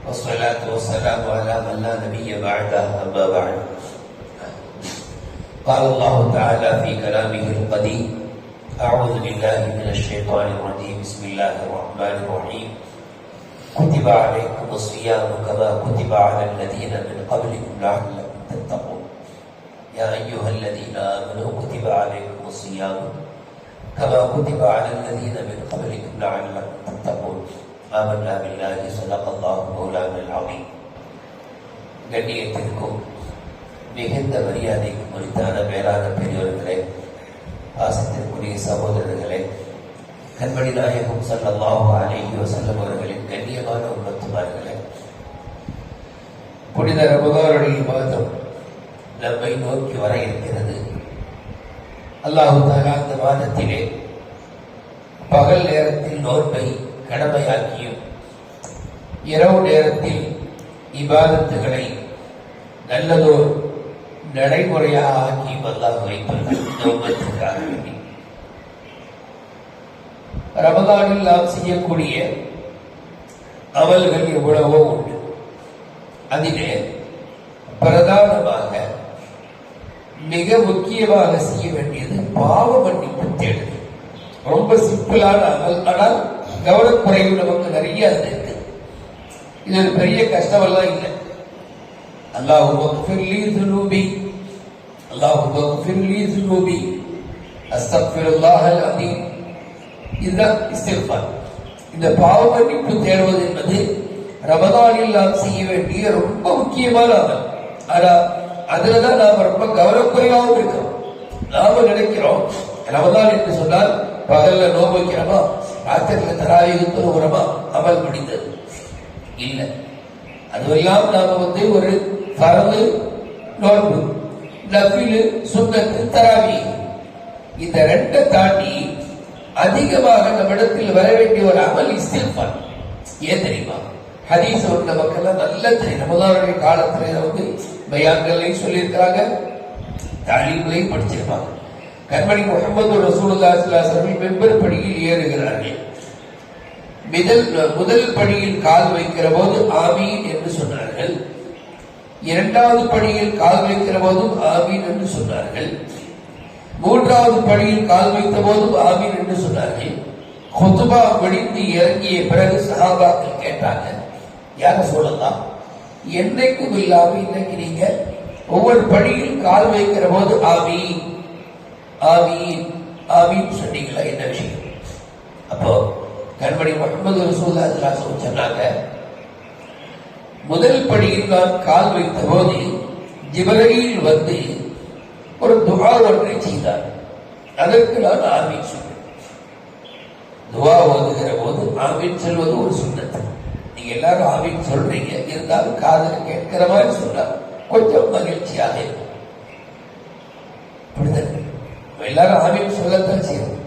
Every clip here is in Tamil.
والصلاة والسلام على من لا نبي بعده أما بعد. قال الله تعالى في كلامه القديم: أعوذ بالله من الشيطان الرجيم. بسم الله الرحمن الرحيم. كتب عليكم الصيام كما كتب على الذين من قبلكم لعلكم تتقون. يا أيها الذين آمنوا كتب عليكم الصيام كما كتب على الذين من قبلكم لعلكم تتقون. آمنا بالله صدق الله مولانا العظيم. கண்ணியத்திற்கும் மிகுந்த மரியாதைக்கும் உரித்தான மேலான பெரியோர்களே, ஆசத்திற்குரிய சகோதரர்களே, கண்மணி நாயகம் ஸல்லல்லாஹு அலைஹி வஸல்லம் அவர்களின் கண்ணியமான உம்மத்துமார்களே, புனித ரமதானுடைய மாதம் நம்மை நோக்கி வர இருக்கிறது. அல்லாஹு தஆலா அந்த மாதத்திலே பகல் நேரத்தில் நோன்பை கடமையாக்கியும் இரவு நேரத்தில் இபாதத்துகளை நல்லதோர் நடைமுறையாக ஆக்கியும் அல்லாஹ் வைத்துள்ளார். ரமதானில் நாம் செய்யக்கூடிய அமல்கள் எவ்வளவோ உண்டு. அதிலே பிரதானமாக மிக முக்கியமாக செய்ய வேண்டியது பாவ மன்னிப்பு தேடுதல். ரொம்ப சிம்பிளான அமல், ஆனால் கவனக்குறைவு நமக்கு நிறைய அது இருக்கு. இது ஒரு பெரிய கஷ்டமெல்லாம் இல்லை. அல்லாஹும்ம ஃபிர்லி ذுனூபி, அல்லாஹும்ம ஃபிர்லி ذுனூபி, அஸ்தக்ஃபிருல்லாஹல் அஸீம். இதுதான் இஸ்திக்ஃபார். இந்த பாவ மன்னிப்பு தேடுவது என்பது ரமதானில் நாம் செய்ய வேண்டிய ரொம்ப முக்கியமான அமல். ஆனா அதுலதான் நாம் ரொம்ப கவனக்குறைவாகவும் இருக்கிறோம். நாம நினைக்கிறோம் ரமதான் என்று சொன்னால் பகல்ல நோன்பு வைக்கிறோமா, ராத்திரில தராவீஹ் தொழுகிறோமா, அமல் முடிந்தது இல்லை. அதுவெல்லாம் நாம ஒரு ஃபர்து நோன்பு, நஃபில், சுன்னத்து, தராவீஹ், இந்த ரெண்டை தாண்டி அதிகமாக நம்மிடத்தில் வர வேண்டிய ஒரு அமல் இஸ்திக்ஃபார். ஏன் தெரியுமா? ஹதீஸ் நமக்கெல்லாம் நல்லா தெரியும். ரமதானுடைய காலத்துல பயான்களையும் சொல்லியிருக்கிறாங்க, தாலீம்களையும் படிச்சிருப்பாங்க. கண்மணி முஹம்மது ரசூலுல்லாஹி ஸல்லல்லாஹு அலைஹி வஸல்லம் மிம்பர் படியில் ஏறுகிறார்கள். முதல் படியில் கால் வைக்கிற போது ஆமீன் என்று சொன்னார்கள். இரண்டாவது படியில் கால் வைக்கிற போதும் ஆமீன் என்று சொன்னார்கள். மூன்றாவது படியில் கால் வைத்த போதும் ஆமீன் என்று சொன்னார்கள். குத்பா முடிந்து இறங்கிய பிறகு சஹாபாக்கள் கேட்டாங்க, யார சொல்லலாம், என்னைக்கும் இல்லாம இன்னைக்கு நீங்க ஒவ்வொரு படியில் கால் வைக்கிற போது ஆமீன் ஆமீன் ஆமீன் சொன்னீங்களா, என்ன விஷயம்? அப்போ கண்மணி முஹம்மது ரசூலுல்லாஹி ஸல்லல்லாஹு அலைஹி வஸல்லம் சொன்னாங்க, முதல் படியில் நான் கால் வைத்த போது ஜிப்ரீல் வந்து ஒரு துஆ ஒன்றை செய்தார். அதற்கு நான் ஆமீன் சொன்னேன். துஆ ஓதுகிற போது ஆமீன் சொல்வது ஒரு சுன்னத். நீங்க எல்லாரும் ஆமீன் சொல்றீங்க, இருந்தாலும் காதுல கேட்கிற மாதிரி சொன்னா கொஞ்சம் மகிழ்ச்சியாக இருக்கும். எல்லாரும் ஆமீன் சொல்லத்தான் செய்யணும்.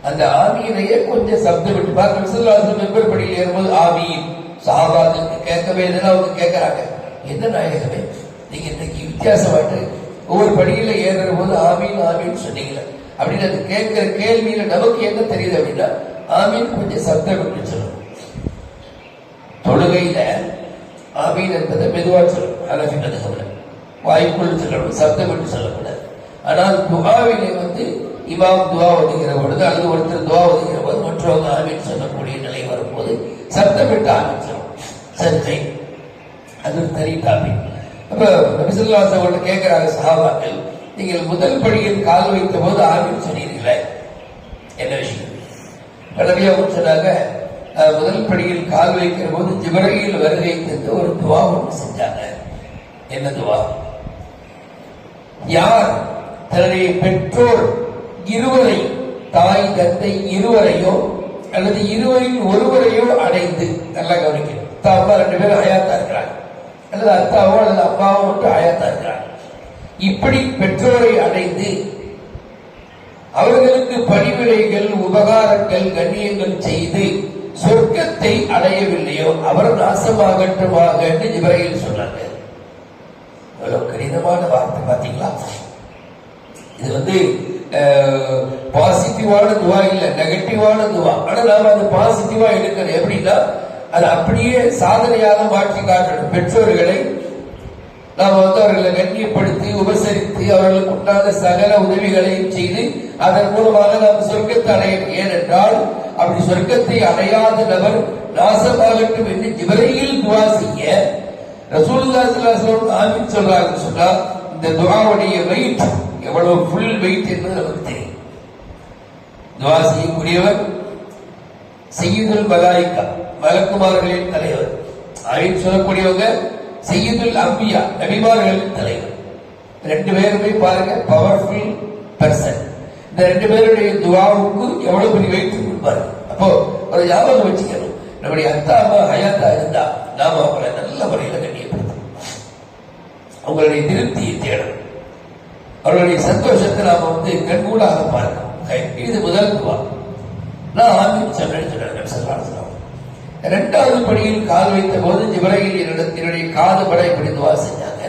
அந்த ஆமீனையே கொஞ்சம் சப்தம் விட்டு பார்க்க மெம்பர் படியில் ஏறும்போது ஆமீன் சஹாபாக்களுக்கு கேட்கவே இல்லைன்னா அவங்க கேட்கறாங்க, என்ன நாயகமே நீங்க இன்னைக்கு வித்தியாசமாட்டு ஒவ்வொரு படியில ஏறுற போது ஆமீன் ஆமீன் சொன்னீங்களே அப்படின்னு அது கேட்கிற கேள்வியில நமக்கு என்ன தெரியுது அப்படின்னா, ஆமீன் கொஞ்சம் சப்தம் விட்டு சொல்லணும். தொழுகையில ஆமீன் என்பதை மெதுவா சொல்லணும். ஹனஃபி மதுஹப்ல வாய்க்குள் சொல்லணும், சப்தம் விட்டு சொல்லக்கூடாது. ஆனால் துஆவிலே இமாம் துஆ ஓதுகிற பொழுது அல்லது ஒருத்தர் துஆ ஓதுகிற போது மற்றவங்க ஆமீன் சொல்லக்கூடிய நிலை வரும்போது சப்தம் விட்டு ஆமீன் சொல்லணும். சரி, அது ஒரு தனி டாபிக். அப்ப நபி ஸல்லல்லாஹு அலைஹி வஸல்லம் கேட்கிறாங்க சஹாபாக்கள், நீங்கள் முதல் படியில் கால் வைத்த போது ஆமீன் சொன்னீர்களே, என்ன விஷயம்? நபியாவும் சொன்னாங்க, முதல் படியில் கால் வைக்கிற போது ஜிப்ரீல் வருகை தந்து ஒரு துஆ ஒன்று செஞ்சாங்க. என்ன துஆ? யார் தன்னுடைய பெற்றோர் இருவரையும், தாய் தந்தை இருவரையோ அல்லது இருவரில் ஒருவரையோ அடைந்து, நல்லா கவனிக்கணும், அத்தா அம்மா ரெண்டு பேரும் ஹயாத்தா இருக்கிறாங்க, அல்லது அத்தாவோ அல்லது அம்மாவோ மட்டும் ஹயாத்தா இருக்கிறாங்க, இப்படி பெற்றோரை அடைந்து அவர்களுக்கு பணிவிடைகள், உபகாரங்கள், கண்ணியங்கள் செய்து சொர்க்கத்தை அடையவில்லையோ அவர் நாசமாகட்டுமாக என்று ஜிப்ரீல் சொன்னாங்க. எவ்வளவு கடினமான வார்த்தை பாத்தீங்களா? இது பாசிட்டிவான துவா இல்ல, நெகட்டிவான துவா. ஆனா நாம அது பாசிட்டிவா எடுக்கணும். எப்படின்னா அது அப்படியே சாதனையாக மாற்றி காட்டணும். பெற்றோர்களை நாம் அவர்களை கண்ணியப்படுத்தி உபசரித்து அவர்களுக்கு உண்டான சகல உதவிகளையும் செய்து அதன் மூலமாக நாம் சொர்க்கத்தை அடையணும். ஏனென்றால் அப்படி சொர்க்கத்தை அடையாத நபர் நாசமாகட்டும் என்று ஜிப்ரீல் துஆ செய்ய ரசூலுல்லாஹி ஸல்லல்லாஹு அலைஹி வஸல்லம் ஆமீன் சொல்றாங்க. சொன்னா இந்த துஆவுடைய வெயிட் எவ்வளவு ஃபுல் வெயிட் என்பது நமக்கு தெரியும். துஆ செய்யக்கூடியவர் சய்யிதுல் மலாயிகா, மலக்குமார்களின் தலைவர். ஆமீன் சொல்லக்கூடியவங்க சய்யிதுல் அம்பியா, நபிமார்களின் தலைவர். ரெண்டு பேருமே பாருங்க பவர்ஃபுல் பர்சன். இந்த ரெண்டு பேருடைய துஆவுக்கு எவ்வளவு பெரிய வெயிட் கொடுப்பாரு. அப்போ ஒரு ஞாபகம் வச்சுக்கணும், நம்முடைய அத்தா அம்மா ஹயாத்தா இருந்தா நாம அவங்களை நல்ல முறையில் கண்ணியப்படுத்தணும், அவங்களுடைய திருப்தியை தேடணும், அவர்களுடைய சந்தோஷத்தை நாம கண்கூடாக பார்க்கணும். இது முதல் துவா. நான் ஆமீன் சொன்னேன்னு சொன்னாங்க. இரண்டாவது படியில் கால் வைத்த போது ஜிப்ரீல் என்னுடைய காது பட இப்படி துவா செஞ்சாங்க.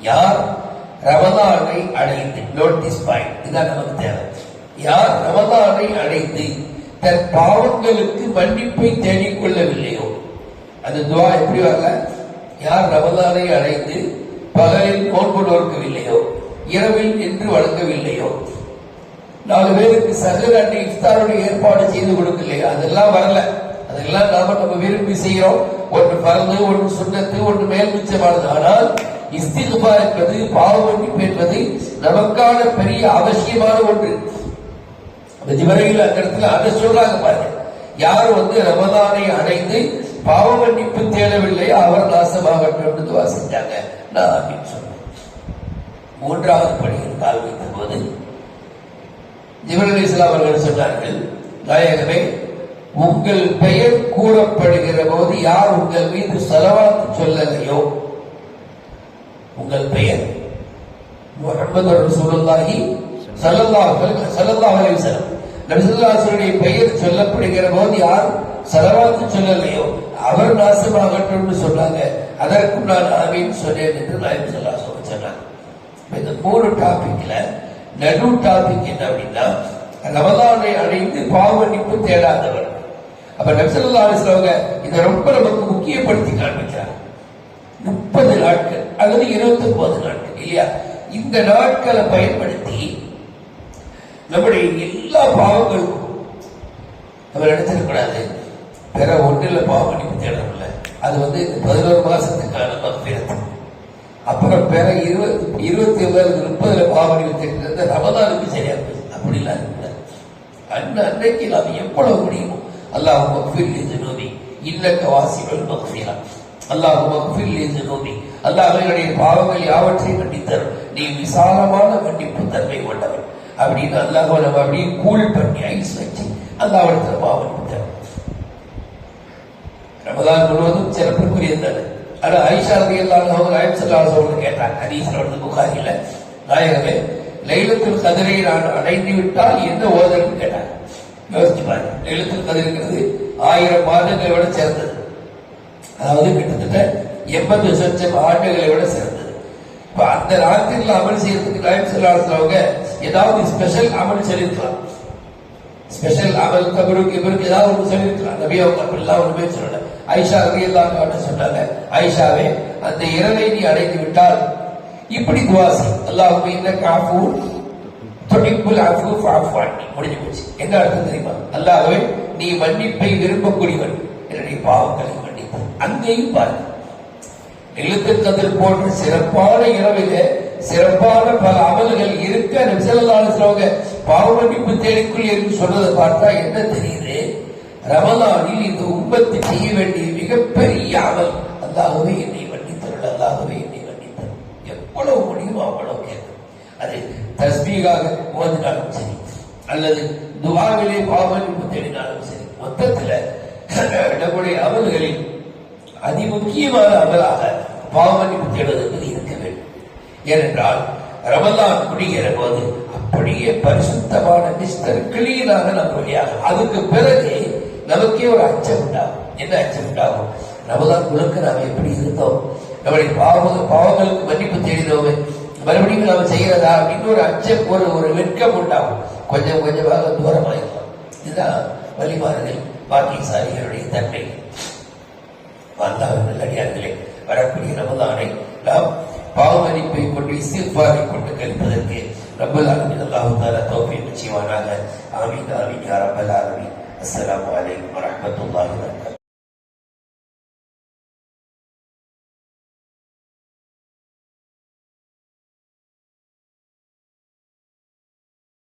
யார் ரமதானை அடைந்து, நோட்டீஸ் பாயிண்ட், இதான் நமக்கு தேவை. யார் ரமதானை அடைந்து தன் பாவங்களுக்கு மன்னிப்பை தேடிக்கொள்ளவில்லையோ, அந்த துவா எப்படி வரல? யார் ரமதானை அடைந்து பகலில் நோன்பு நோக்கவில்லையோ, இரவில் நின்று வழங்கவில்லையோ, 4 பேருக்கு சகர் அன்று இஃப்தாருடைய ஏற்பாடு செய்து கொடுக்கலையோ, அதெல்லாம் வரல. அதெல்லாம் நம்ம விரும்பி செய்யறோம். ஒன்று பரந்து, ஒன்று சுண்ணத்து, ஒன்று மேல் மிச்சமானது. ஆனால் இஸ்திக்பார் என்பது, பாவ மன்னிப்பு என்பது நமக்கான பெரிய அவசியமான ஒன்று. ஜிப்ரீல் அந்த இடத்துல அதை சொல்றாங்க பாருங்க. யார் ரமதானை அடைந்து பாவ மன்னிப்பு தேடவில்லை அவர் நாசமாகட்டும் துவா செஞ்சாங்க. நான் ஆமீன் சொன்னேன். மூன்றாவது படியில் கால் வைத்த போது ஜிப்ரீல் அலைஹிஸ்ஸலாம் அவர்கள் சொன்னார்கள், நாயகமே, உங்கள் பெயர் கூறப்படுகிற போது யார் உங்கள் மீது ஸலவாத் சொல்லலையோ, உங்கள் பெயர் முஹம்மது ரசூலுல்லாஹி ஸல்லல்லாஹு அலைஹி வஸல்லம், நபி ஸல்லல்லாஹு அலைஹி வஸல்லம் பெயர் சொல்லப்படுகிற போது யார் ஸலவாத் சொல்லலையோ அவர் நாசமாகட்டும் சொன்னாங்க. அதற்கும் நான் ஆமீன் சொன்னேன் என்று நபி ஸல்லல்லாஹு அலைஹி வஸல்லம் சொன்னாங்க. இந்த 3 டாபிக்ல நடு டாபிக் என்ன அப்படின்னா, ரமதானை அடைந்து பாவ மன்னிப்பு தேடாதவர். அப்ப நபி ஸல்லல்லாஹு அலைஹி வஸல்லம் இதை ரொம்ப நமக்கு முக்கியப்படுத்தி காண்பிக்கிறார். 30 நாட்கள் அல்லது 29 நாட்கள் இல்லையா? இந்த நாட்களை பயன்படுத்தி நம்முடைய எல்லா பாவங்களுக்கும் நம்ம நினைச்சிடக்கூடாது பிற ஒன்றில் பாவ மன்னிப்பு தேடணும்ல. அது இந்த 11 மாசத்துக்கான மக்ஃபிரத். அப்புறம் பிற 29-30 பாவ மன்னிப்பு தேடுறது ரமதானுக்கு சரியா போகுது. அப்படிலாம் இருக்கக்கூடாது. அன்னைக்கு நாம் எவ்வளவு முடியுமோ அல்லாஹ் மக்ஃபிர் லி ذுனூபி இன்னக வாசிஉல் மக்ஃபிரா, அல்லாஹ் மக்ஃபிர் லி ذுனூபி, அல்லாஹ் என்னுடைய பாவங்கள் யாவற்றையும் மன்னித்தரும், நீ விசாலமான மன்னிப்பு தன்மை கொண்டவன் அப்படின்னு அல்லாஹ் நம்ம அப்படியே கூல் பண்ணி ஐஸ் வச்சு அல்லாஹ்விடத்துல பாவ மன்னிப்பு தரும். ரமதான் முழுவதும் சிறப்புக்குரியது தானே. ஆனா ஆயிஷா ரலியல்லாஹு அன்ஹா நாயகம் ஸல்லல்லாஹு அலைஹி வஸல்லம் கேட்டாங்க, ஹதீஸ்ல புகாரில, நாயகமே, லைலத்துல் கத்ரை நான் அடைந்து விட்டால் என்ன ஓதன்னு கேட்டாங்க. யோசிச்சு பாருங்க, லைலத்துல் கத்ருங்கிறது 1000 மாதங்களை விட சிறந்தது. அதாவது கிட்டத்தட்ட 80 லட்சம் ஆண்டுகளை விட சிறந்தது. இப்ப அந்த ராத்திரில அமல் செய்யறதுக்கு நாயகம் ஸல்லல்லாஹு அலைஹி வஸல்லம் ஏதாவது ஸ்பெஷல் அமல் சொல்லிருக்கலாம். ஸ்பெஷல் அமல் கபருக்கு இவருக்கு ஏதாவது ஒன்று சொல்லிருக்கலாம். நபி அவங்க அப்படிலாம் ஒண்ணுமே சொல்லல. ஆயிஷா ரலியல்லாஹு அன்ஹா சொன்னாங்க, ஆயிஷாவே, அந்த இரவை நீ அடைந்து விட்டால் இப்படி துஆ செய், அல்லாஹும்ம இன்னக அஃபூன் துஹிப்புல் அஃபு ஃபஅஃபு அன்னி. முடிஞ்சு போச்சு. என்ன அர்த்தம் தெரியுமா? அல்லாஹ்வே, நீ மன்னிப்பை விரும்பக்கூடியவன், என்னுடைய பாவங்களை மன்னித்து. அங்கேயும் பாருங்க, லைலத்துல் கத்ர் போன்ற சிறப்பான இரவிலே சிறப்பான பல அமல்கள் இருக்க நபி ஸல்லல்லாஹு அலைஹி வஸல்லம் பாவ மன்னிப்பு தேடிக்கொள் என்று சொன்னதை பார்த்தா என்ன தெரியுது? ரமலானில் இந்த உம்மத்து செய்ய வேண்டிய மிகப்பெரிய அமல், அல்லாஹ்வே என்னை மன்னித்தருள், அல்லாஹ்வே என்னை மன்னித்தருள். எவ்வளவு முடியுமோ அவ்வளவு கேட்கும். அது தஸ்பீகாக ஓதினாலும் சரி, அல்லது துஆவிலே பாவ மன்னிப்பு தேடினாலும் சரி, மொத்தத்தில் நம்முடைய அமல்களில் அதிமுக்கியமான அமலாக பாவ மன்னிப்பு தேடுவது என்பது இருக்க வேண்டும். ஏனென்றால் ரமலான் முடிகிற போது அப்படியே பரிசுத்தமான மிஸ்டர் கிளீனாக நம்ம வழியாக, அதுக்கு பிறகு நமக்கே ஒரு அச்சம் உண்டாகும். என்ன அச்சம் உண்டாகும்? ரமலான் முழுக்க நாம் எப்படி இருந்தோம், நம்முடைய பாவங்களுக்கு மன்னிப்பு தேடினோமே, மறுபடியும் நாம செய்யறதா அப்படின்னு ஒரு அச்சம், ஒரு வெட்கம் உண்டாகும். கொஞ்சம் கொஞ்சமாக தூரமாயிருக்கும். இதுதான் வழிமாறுதல் பாக்கியசாலிகளுடைய தன்மை. அல்லாஹ்வின் நல்லடியார்களே, வரக்கூடிய ரமலானை நாம் பாவமன்னிப்பை கொண்டு இஸ்திக்ஃபாரை கொண்டு கழிப்பதற்கு ரப்பல் ஆலமீன் அல்லாஹ் தஆலா தௌஃபீக் செய்வானாக. ஆமீன் ஆமீன் யா ரப்பல் ஆலமீன். அஸ்ஸலாமு அலைக்கும் வரஹ்மத்துல்லாஹி வபரகாத்துஹு.